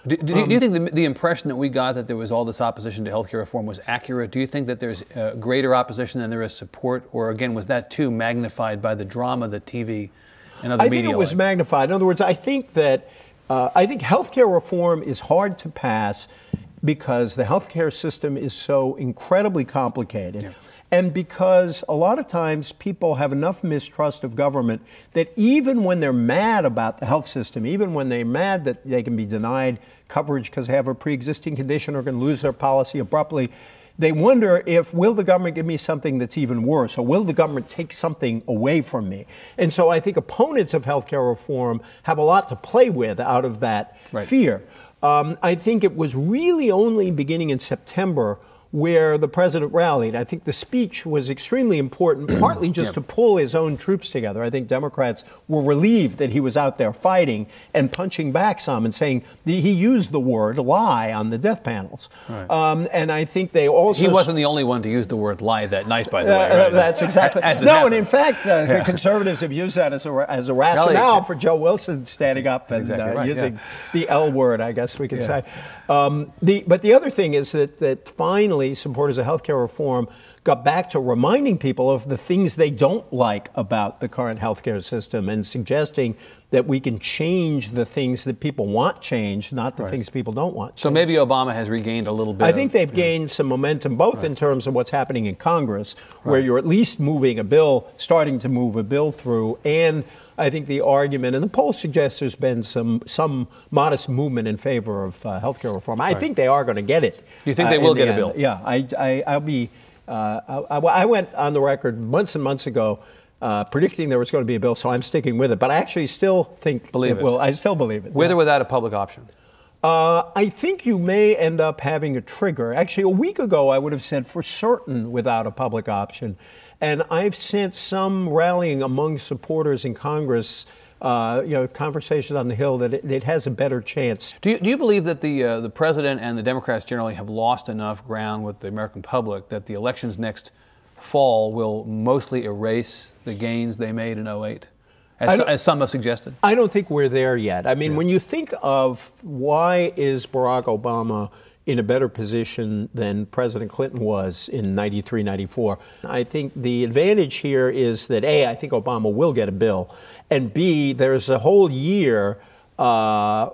Do you think the impression that we got that there was all this opposition to healthcare reform was accurate? Do you think that there's greater opposition than there is support? Or again, was that too magnified by the drama that TV and other media? I think it was magnified. In other words, I think that healthcare reform is hard to pass because the healthcare system is so incredibly complicated. Yeah. And because a lot of times people have enough mistrust of government that even when they're mad about the health system, even when they're mad that they can be denied coverage because they have a pre-existing condition or can lose their policy abruptly, they wonder if, will the government give me something that's even worse, or will the government take something away from me? And so I think opponents of healthcare reform have a lot to play with out of that fear. I think it was really only beginning in September where the president rallied. I think the speech was extremely important, partly just to pull his own troops together. I think Democrats were relieved that he was out there fighting and punching back some and saying he used the word lie on the death panels. Right. And I think they also... He wasn't the only one to use the word lie that night, by the way. Right? That's exactly... No, and in fact, the conservatives have used that as a rationale for Joe Wilson standing up and using the L word, I guess we could say. But the other thing is that finally supporters of healthcare reform got back to reminding people of the things they don't like about the current healthcare system and suggesting that we can change the things that people want changed, not the things people don't want changed. So maybe Obama has regained a little bit. I think they've gained some momentum, both in terms of what's happening in Congress, where you're at least moving a bill, starting to move a bill through, and I think the argument, and the polls suggest there's been some modest movement in favor of healthcare reform. I think they are going to get it. You think they will get a bill? Yeah, I went on the record months and months ago predicting there was going to be a bill, so I'm sticking with it. But I actually still think I still believe it. With or without a public option? I think you may end up having a trigger. Actually, a week ago, I would have said for certain without a public option. And I've sensed some rallying among supporters in Congress, conversations on the Hill, that it has a better chance. Do you believe that the president and the Democrats generally have lost enough ground with the American public that the elections next fall will mostly erase the gains they made in 2008? As some have suggested? I don't think we're there yet. I mean, when you think of why is Barack Obama in a better position than President Clinton was in 93, 94, I think the advantage here is that A, I think Obama will get a bill, and B, there's a whole year to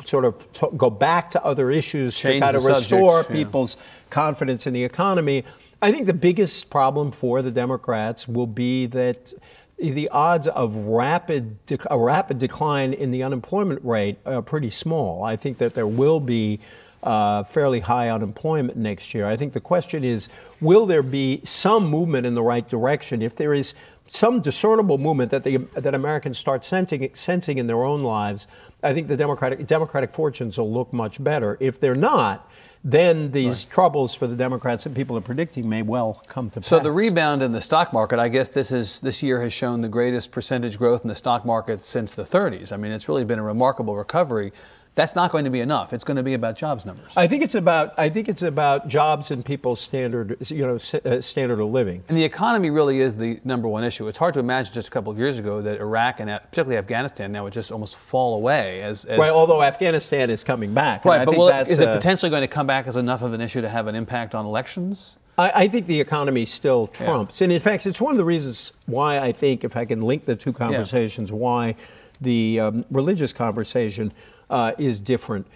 sort of go back to other issues to kind of restore people's confidence in the economy. I think the biggest problem for the Democrats will be that the odds of a rapid decline in the unemployment rate are pretty small. I think that there will be fairly high unemployment next year. I think the question is, will there be some movement in the right direction? If there is some discernible movement that Americans start sensing in their own lives, I think the Democratic fortunes will look much better. If they're not, then these troubles for the Democrats that people are predicting may well come to pass. So the rebound in the stock market, I guess this year has shown the greatest percentage growth in the stock market since the 30s. I mean, it's really been a remarkable recovery. That's not going to be enough. It's going to be about jobs numbers. I think it's about jobs and people's standard of living. And the economy really is the number one issue. It's hard to imagine just a couple of years ago that Iraq and particularly Afghanistan now would just almost fall away right. Although Afghanistan is coming back. Right. But is it potentially going to come back as enough of an issue to have an impact on elections? I think the economy still trumps, and in fact, it's one of the reasons why I think, if I can link the two conversations, why the religious conversation is different.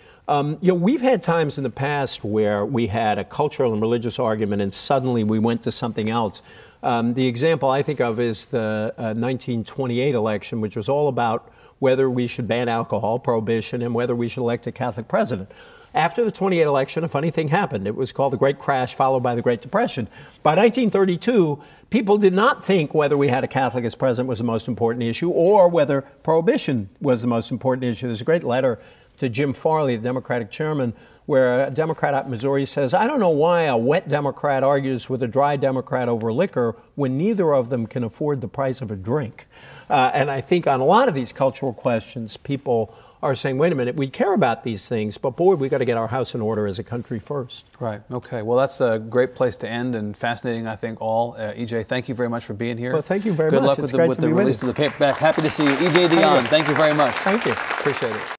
We've had times in the past where we had a cultural and religious argument and suddenly we went to something else. The example I think of is the 1928 election, which was all about whether we should ban alcohol, prohibition, and whether we should elect a Catholic president. After the 28 election, a funny thing happened. It was called the Great Crash, followed by the Great Depression. By 1932, people did not think whether we had a Catholic as president was the most important issue or whether prohibition was the most important issue. There's a great letter to Jim Farley, the Democratic chairman, where a Democrat out in Missouri says, I don't know why a wet Democrat argues with a dry Democrat over liquor when neither of them can afford the price of a drink. And I think on a lot of these cultural questions, people are saying, wait a minute, we care about these things, but boy, we got to get our house in order as a country first. Right. Okay. Well, that's a great place to end and fascinating, I think, all. EJ, thank you very much for being here. Well, thank you very much. much. Good luck with the release of the paperback. Happy to see you. EJ Dionne, thank you very much. Thank you. Appreciate it.